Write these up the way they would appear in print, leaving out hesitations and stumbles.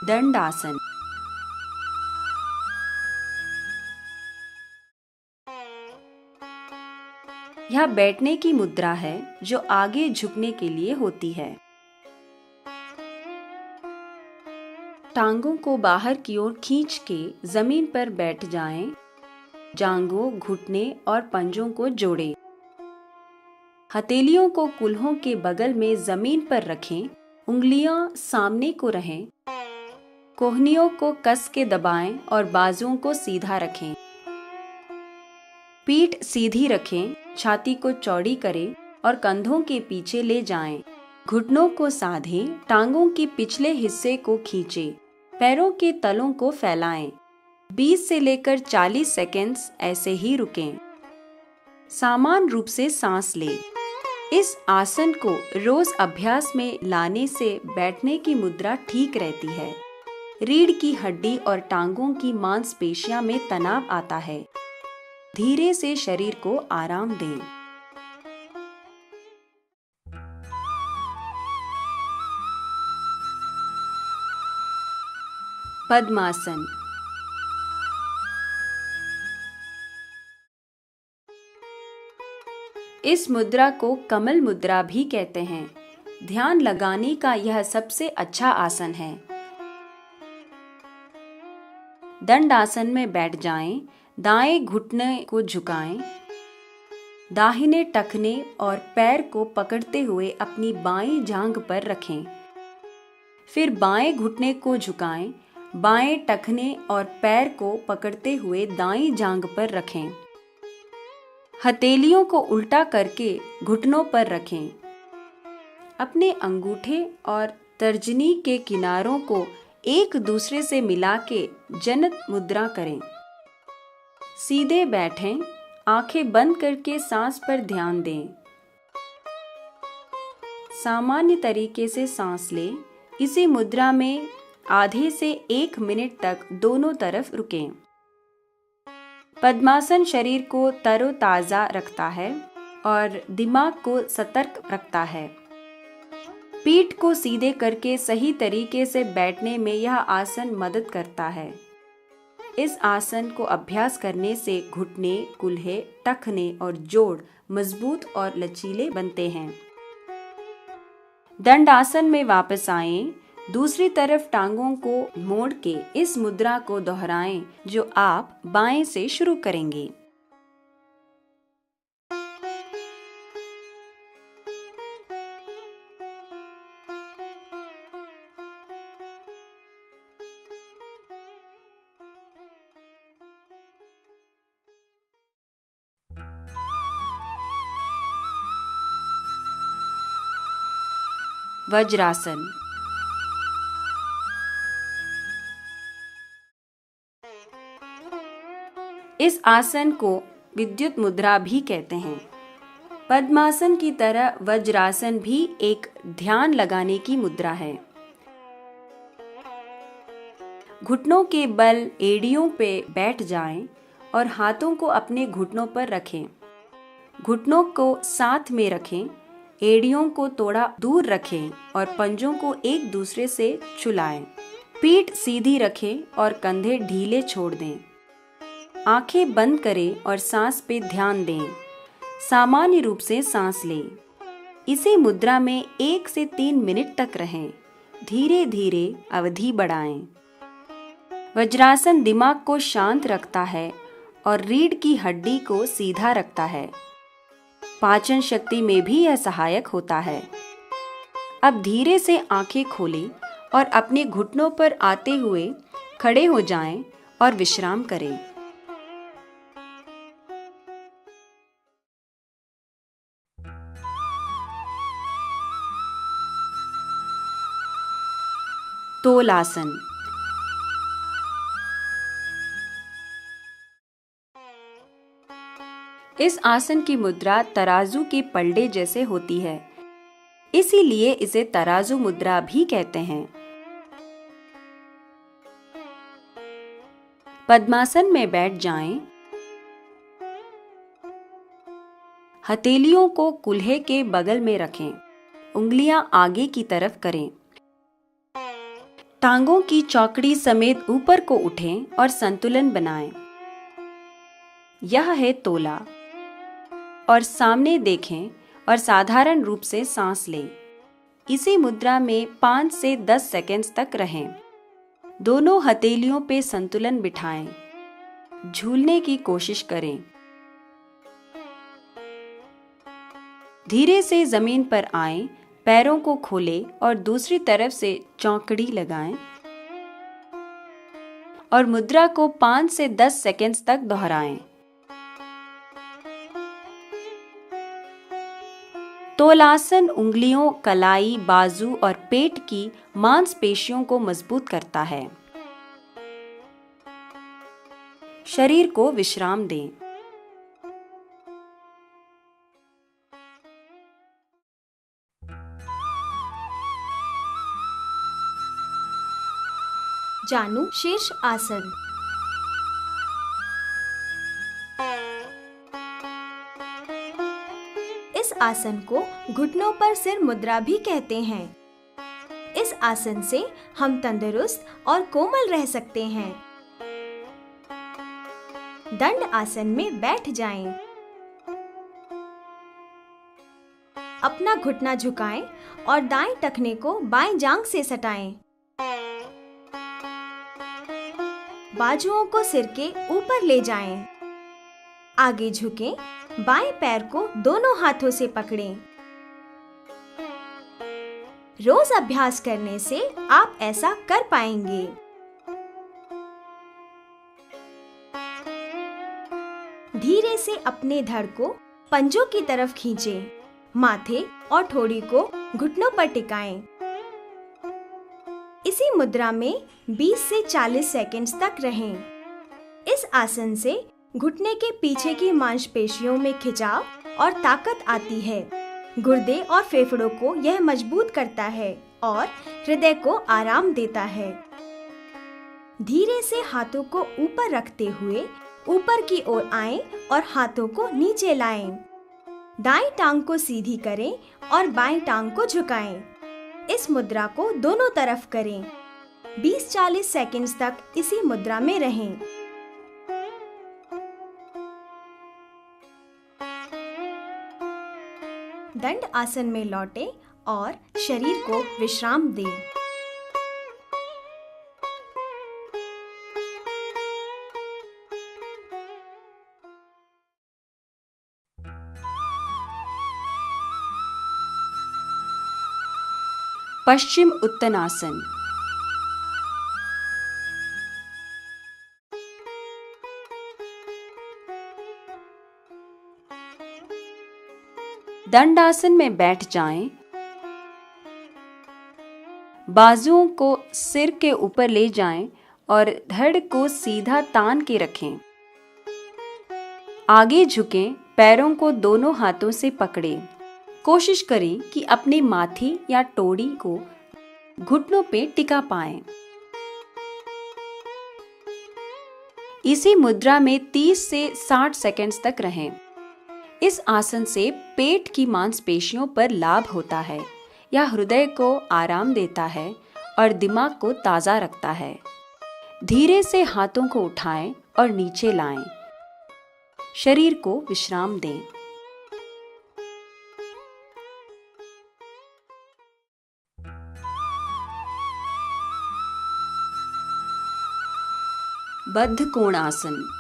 दंडासन। यह बैठने की मुद्रा है जो आगे झुकने के लिए होती है। टांगों को बाहर की ओर खींच के जमीन पर बैठ जाएं। जांघों, घुटने और पंजों को जोड़ें। हथेलियों को कूल्हों के बगल में जमीन पर रखें। उंगलियां सामने को रहें। कोहनियों को कस के दबाएं और बाजुओं को सीधा रखें। पीठ सीधी रखें, छाती को चौड़ी करें और कंधों के पीछे ले जाएं। घुटनों को साधें, टांगों के पिछले हिस्से को खींचें, पैरों के तलों को फैलाएं। 20 से लेकर 40 सेकंड्स ऐसे ही रुकें। समान रूप से सांस लें। इस आसन को रोज अभ्यास में लाने से बैठने की मुद्रा ठीक रहती है। रीढ़ की हड्डी और टांगों की मांसपेशियों में तनाव आता है। धीरे से शरीर को आराम दें। पद्मासन। इस मुद्रा को कमल मुद्रा भी कहते हैं। ध्यान लगाने का यह सबसे अच्छा आसन है। दंडासन में बैठ जाएं। दाएं घुटने को झुकाएं। दाहिने टखने और पैर को पकड़ते हुए अपनी बाएं जांघ पर रखें। फिर बाएं घुटने को झुकाएं। बाएं टखने और पैर को पकड़ते हुए दाईं जांघ पर रखें। हथेलियों को उल्टा करके घुटनों पर रखें। अपने अंगूठे और तर्जनी के किनारों को एक दूसरे से मिला के जनत मुद्रा करें। सीधे बैठें, आंखें बंद करके सांस पर ध्यान दें। सामान्य तरीके से सांस लें। इसी मुद्रा में आधे से 1 मिनट तक दोनों तरफ रुकें। पद्मासन शरीर को तरोताजा रखता है और दिमाग को सतर्क रखता है। पीठ को सीधे करके सही तरीके से बैठने में यह आसन मदद करता है। इस आसन को अभ्यास करने से घुटने, कूल्हे, टखने और जोड़ मजबूत और लचीले बनते हैं। दंडासन में वापस आएं। दूसरी तरफ टांगों को मोड़ के इस मुद्रा को दोहराएं जो आप बाएं से शुरू करेंगे। वज्रासन। इस आसन को विद्युत मुद्रा भी कहते हैं। पद्मासन की तरह वज्रासन भी एक ध्यान लगाने की मुद्रा है। घुटनों के बल एड़ियों पे बैठ जाएं और हाथों को अपने घुटनों पर रखें। घुटनों को साथ में रखें, एड़ियों को थोड़ा दूर रखें और पंजों को एक दूसरे से छुलाएं। पीठ सीधी रखें और कंधे ढीले छोड़ दें। आंखें बंद करें और सांस पे ध्यान दें। सामान्य रूप से सांस लें। इसी मुद्रा में 1 से 3 मिनट तक रहें। धीरे धीरे अवधि बढ़ाएं। वज्रासन दिमाग को शांत रखता है और रीढ़ की हड्डी को सीधा रखता है। पाचन शक्ति में भी यह सहायक होता है। अब धीरे से आंखें खोलें और अपने घुटनों पर आते हुए खड़े हो जाएं और विश्राम करें। तोलासन। इस आसन की मुद्रा तराजू के पलड़े जैसे होती है, इसीलिए इसे तराजू मुद्रा भी कहते हैं। पद्मासन में बैठ जाएं। हथेलियों को कूल्हे के बगल में रखें। उंगलियां आगे की तरफ करें। टांगों की चौकड़ी समेत ऊपर को उठें और संतुलन बनाएं। यह है तोला। और सामने देखें और साधारण रूप से सांस लें। इसी मुद्रा में 5 से 10 सेकंड्स तक रहें। दोनों हथेलियों पे संतुलन बिठाएं। झूलने की कोशिश करें। धीरे से जमीन पर आएं, पैरों को खोलें और दूसरी तरफ से चौकड़ी लगाएं और मुद्रा को 5 से 10 सेकंड्स तक दोहराएं। तोलासन उंगलियों, कलाई, बाजू और पेट की मांसपेशियों को मजबूत करता है। शरीर को विश्राम दें। जानू शीर्ष आसन। इस आसन को घुटनों पर सिर मुद्रा भी कहते हैं। इस आसन से हम तंदुरुस्त और कोमल रह सकते हैं। दंड आसन में बैठ जाएं। अपना घुटना झुकाएं और दाएं टखने को बाएं जांघ से सटाएं। बाजुओं को सिर के ऊपर ले जाएं। आगे झुकें, बाएं पैर को दोनों हाथों से पकड़ें। रोज अभ्यास करने से आप ऐसा कर पाएंगे। धीरे से अपने धड़ को पंजों की तरफ खींचें। माथे और ठोड़ी को घुटनों पर टिकाएं। इसी मुद्रा में 20 से 40 सेकंड्स तक रहें। इस आसन से घुटने के पीछे की मांसपेशियों में खिंचाव और ताकत आती है। गुर्दे और फेफड़ों को यह मजबूत करता है और हृदय को आराम देता है। धीरे से हाथों को ऊपर रखते हुए ऊपर की ओर आएं और हाथों को नीचे लाएं। दाईं टांग को सीधी करें और बाईं टांग को झुकाएं। इस मुद्रा को दोनों तरफ करें। 20-40 सेकंड्स तक इसी मुद्रा में रहें। दंड आसन में लौटें और शरीर को विश्राम दें। पश्चिम उत्तनासन। दंडासन में बैठ जाएं। बाजुओं को सिर के ऊपर ले जाएं और धड़ को सीधा तान के रखें। आगे झुकें, पैरों को दोनों हाथों से पकड़ें। कोशिश करें कि अपने माथे या टोड़ी को घुटनों पे टिका पाएं। इसी मुद्रा में 30 से 60 सेकंड्स तक रहें। इस आसन से पेट की मांसपेशियों पर लाभ होता है। यह हृदय को आराम देता है और दिमाग को ताज़ा रखता है। धीरे से हाथों को उठाएं और नीचे लाएं। शरीर को विश्राम दें। बद्ध कोणासन।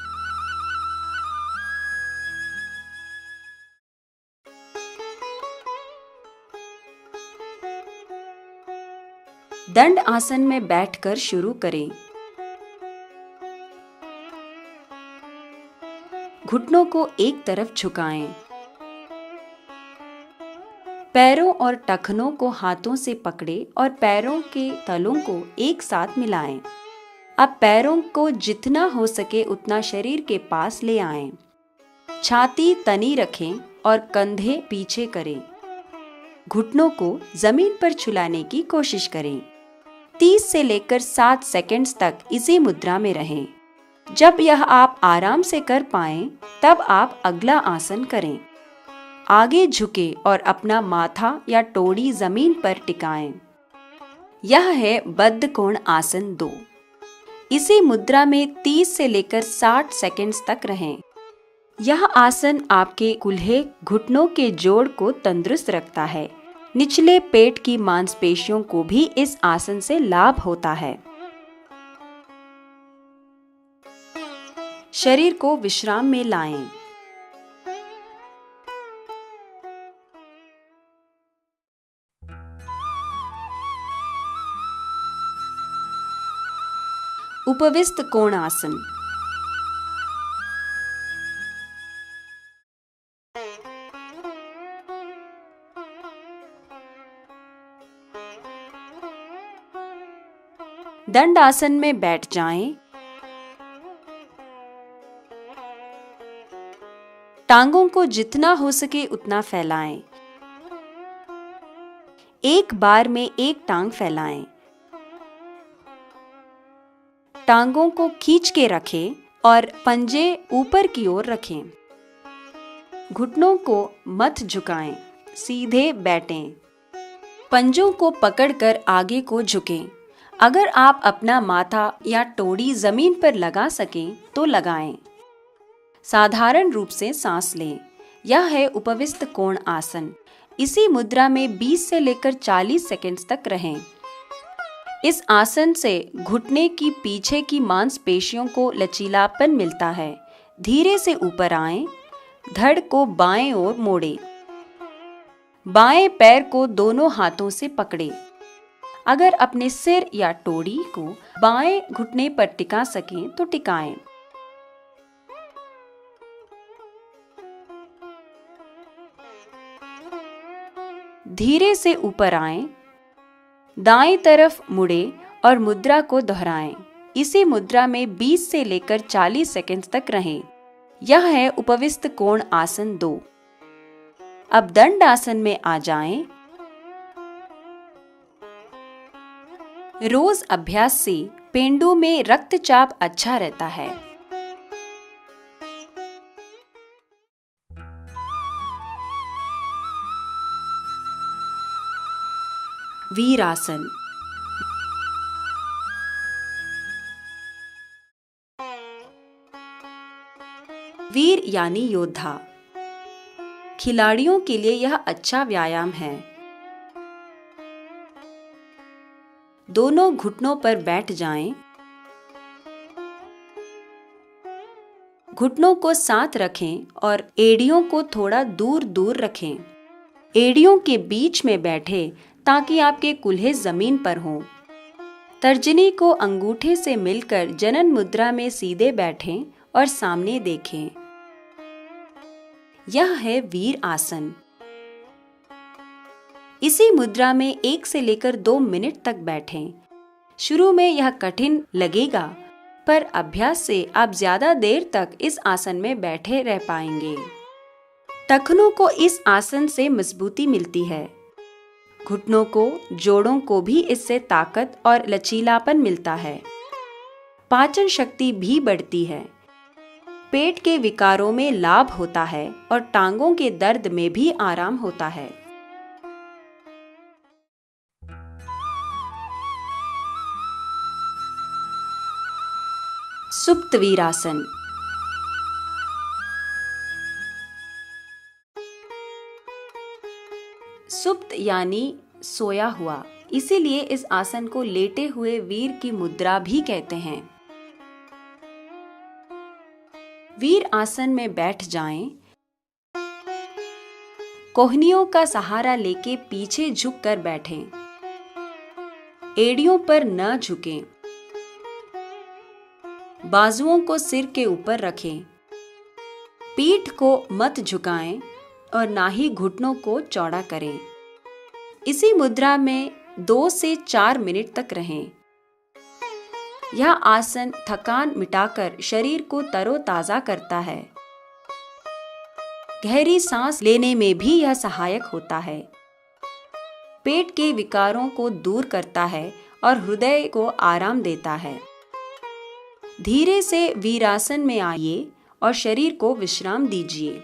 दंड आसन में बैठकर शुरू करें। घुटनों को एक तरफ झुकाएं। पैरों और टखनों को हाथों से पकड़े और पैरों के तलों को एक साथ मिलाएं। अब पैरों को जितना हो सके उतना शरीर के पास ले आएं। छाती तनी रखें और कंधे पीछे करें। घुटनों को जमीन पर छुलाने की कोशिश करें। 30 से लेकर 7 सेकंड्स तक इसी मुद्रा में रहें। जब यह आप आराम से कर पाएं, तब आप अगला आसन करें। आगे झुके और अपना माथा या टोड़ी जमीन पर टिकाएं। यह है बद्ध कोण आसन 2। इसी मुद्रा में 30 से लेकर 60 सेकंड्स तक रहें। यह आसन आपके कूल्हे घुटनों के जोड़ को तंदुरुस्त रखता है। निचले पेट की मांसपेशियों को भी इस आसन से लाभ होता है। शरीर को विश्राम में लाएं। उपविष्ट कोण आसन। दंड आसन में बैठ जाएं। टांगों को जितना हो सके उतना फैलाएं। एक बार में एक टांग फैलाएं। टांगों को खींच के रखें और पंजे ऊपर की ओर रखें। घुटनों को मत झुकाएं, सीधे बैठें। पंजों को पकड़कर आगे को झुकें। अगर आप अपना माथा या टोड़ी जमीन पर लगा सकें तो लगाएं। साधारण रूप से सांस लें। यह है उपविष्ट कोण आसन। इसी मुद्रा में 20 से लेकर 40 सेकंड्स तक रहें। इस आसन से घुटने की पीछे की मांसपेशियों को लचीलापन मिलता है। धीरे से ऊपर आएं। धड़ को बाएं ओर मोड़ें। बाएं पैर को दोनों हाथों से पकड़ें। अगर अपने सिर या टोड़ी को बाएं घुटने पर टिका सकें तो टिकाएं। धीरे से ऊपर आएं। दाएं तरफ मुड़े और मुद्रा को दोहराएं। इसी मुद्रा में 20 से लेकर 40 सेकंड्स तक रहें। यह है उपविष्ट कोण आसन 2। अब दंड आसन में आ जाएं। रोज अभ्यास से पेंडों में रक्तचाप अच्छा रहता है। वीरासन। वीर यानी योद्धा। खिलाड़ियों के लिए यह अच्छा व्यायाम है। दोनों घुटनों पर बैठ जाएं। घुटनों को साथ रखें और एड़ियों को थोड़ा दूर दूर रखें। एड़ियों के बीच में बैठे ताकि आपके कूल्हे जमीन पर हों। तर्जनी को अंगूठे से मिलकर जनन मुद्रा में सीधे बैठें और सामने देखें। यह है वीर आसन। इसी मुद्रा में 1 से लेकर 2 मिनट तक बैठें। शुरू में यह कठिन लगेगा, पर अभ्यास से आप ज्यादा देर तक इस आसन में बैठे रह पाएंगे। टखनों को इस आसन से मजबूती मिलती है। घुटनों को, जोड़ों को भी इससे ताकत और लचीलापन मिलता है। पाचन शक्ति भी बढ़ती है। पेट के विकारों में लाभ होता है और टांगों के दर्द में भी आराम होता है। सुप्त वीरासन। सुप्त यानी सोया हुआ, इसीलिए इस आसन को लेटे हुए वीर की मुद्रा भी कहते हैं। वीर आसन में बैठ जाएं। कोहनियों का सहारा लेके पीछे झुककर बैठें। एड़ियों पर न झुकें। बाजुओं को सिर के ऊपर रखें। पीठ को मत झुकाएं और ना ही घुटनों को चौड़ा करें। इसी मुद्रा में 2 से 4 मिनट तक रहें। यह आसन थकान मिटाकर शरीर को तरोताजा करता है। गहरी सांस लेने में भी यह सहायक होता है। पेट के विकारों को दूर करता है और हृदय को आराम देता है। धीरे से वीरासन में आइए और शरीर को विश्राम दीजिए।